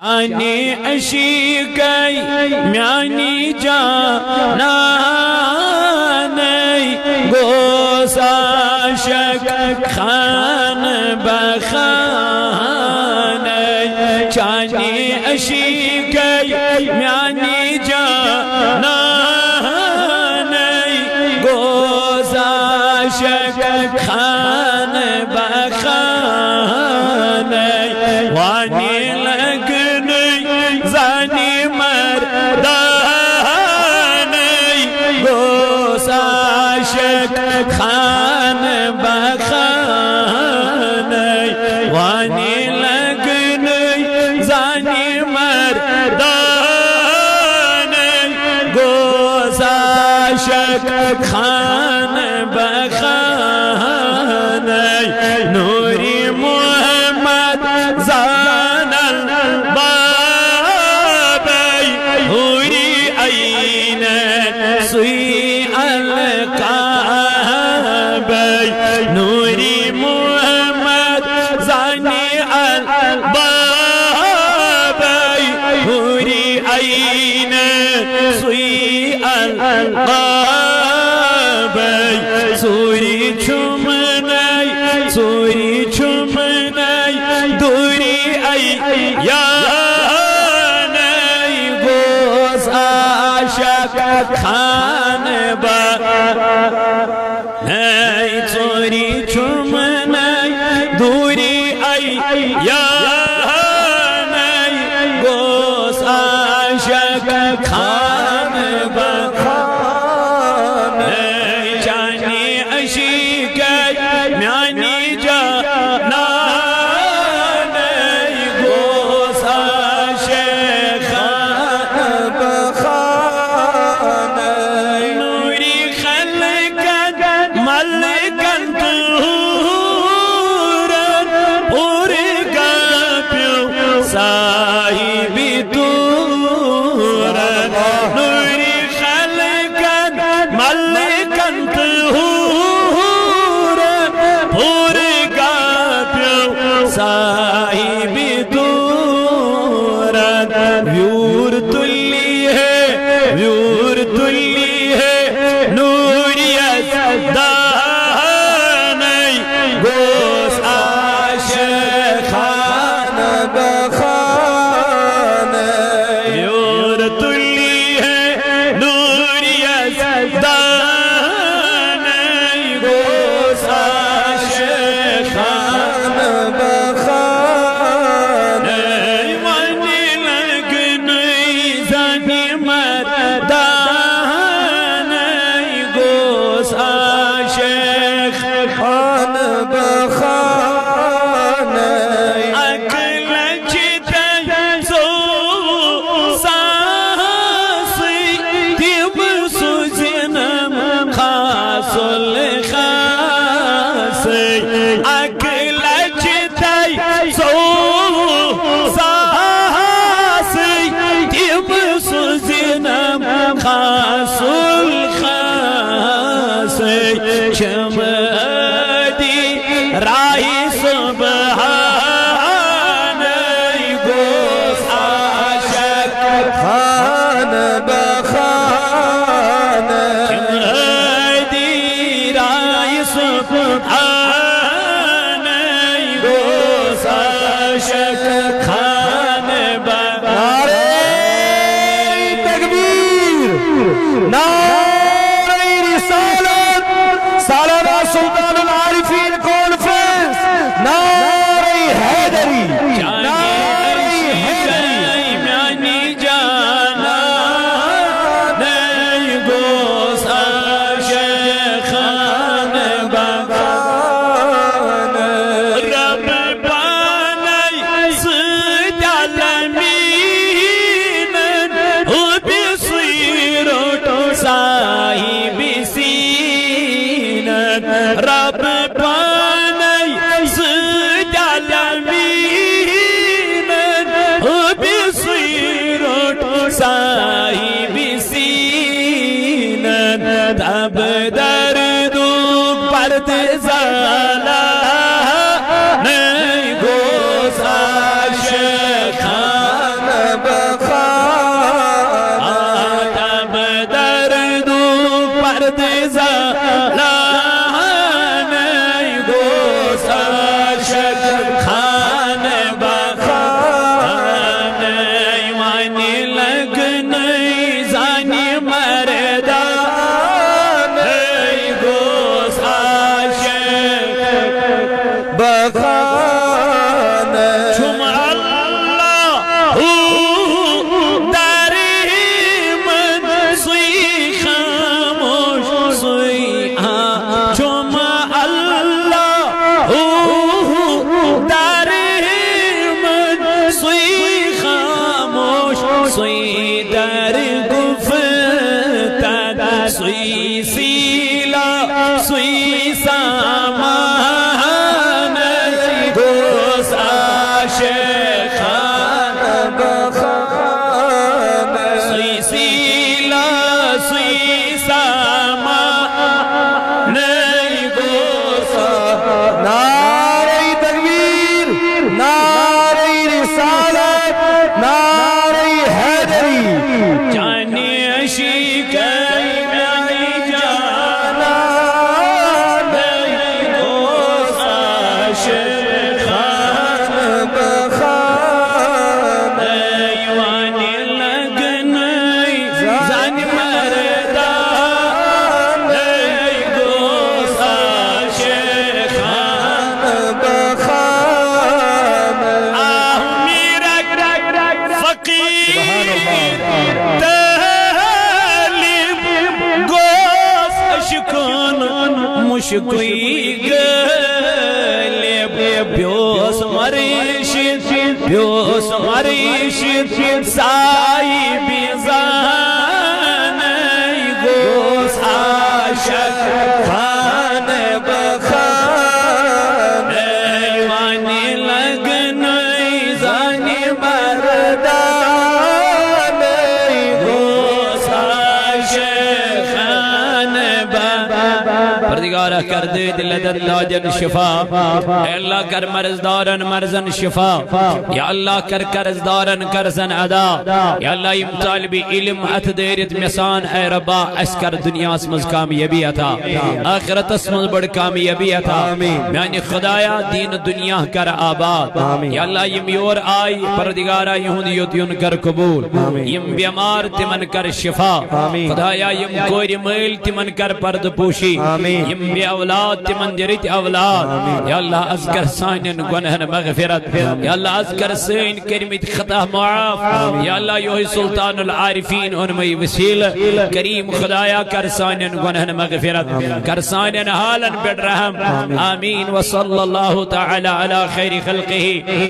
آنی عشیقی میانی جانانی گوس عاشق خان بخانی چانی عشیقی میانی جانانی گوس عاشق خان بخانی وانی زانی مردانی گوس عاشق خان بخانی وانی لگنی زانی مردانی گوس عاشق خان بخانی نوری محمد زان سوی القابی نوری محمد زانی البابی نوری عین سوی القابی سوری چمنی دوری ایانی گوس عاشق خان بخانی چوری چمنی دوری ایانی گوس عاشق خان بخانی جانی عشیقی میانی جانانی گوس عاشق خان بخانی نوری خلقت ملکت طورت پورگا پیو صاحبی طورت نوری خلقت ملکت طورت پورگا پیو صاحبی طورت ویور تلی ہے نوریت دانی گوس عاشق خان بخانی ویور تلی ہے نوریت دانی گوس عاشق خان بخانی وانی لگنی زانی مردانی گوس عاشق خان بخانی عقل چیتے سو ساسی دیب سوزنم خاص الخاصی عقل چیتے سو ساسی دیب سوزنم خاص الخاصی چمدی راہی سبحانی گوس عاشق خان بخانی چمدی راہی سبحانی گوس عاشق خان بخانی تکبیر نعرہ رسالت سالانہ سلطان العارفین کانفرنس نعرہ حیدری میانی جانانی گوس عاشق خان بخانی رب بانی سید عالمین ہو بصیرت سوی در گفتن سوی سیلا سوی سامان گوس عاشقان بخان سوی سیلا سوی سامان گوس نعرہ تکبیر، نعرہ رسالت، نعرہ حیدری، جانی عشق میانی جانا گوس عاشقان بخان ایوانی لگنی زن مردان گوس عاشقان بخان آہ میرک فقیر طالب گوس عشقان مشکوی گلب بیوس مرشد بیوس مرشد سائی بیزان گوس عاشقان بخان ایوانی لگنی زانی مردان گوس عاشقان پردگارہ کر دے دلدت لاجن شفا اے اللہ کر مرزدارن مرزن شفا یا اللہ کر قرضدارن قرضن ادا یا اللہ یم طالبی علم ات دیرت مسان اے ربا اس کر دنیا اسمز کامیابی عطا آخرت اسمز بڑھ کامیابی عطا یعنی خدایا دین دنیا کر آباد یا اللہ یم یور آئی پردگارہ یہودیت یون کر قبول یم بیمار تمن کر شفا خدایا یم کوئی میل تمن کر پرد پوشی یم بی اولاد تمن جریت اولاد یا اللہ ازکر سائنن گنہن مغفرت یا اللہ ازکر سائن کرمیت خطا معاف یا اللہ یوہی سلطان العارفین انمی وسیل کریم خدایا کر سائنن گنہن مغفرت کر سائنن حالا بڑھ رحم آمین وصلی اللہ تعالی علی خیر خلقہ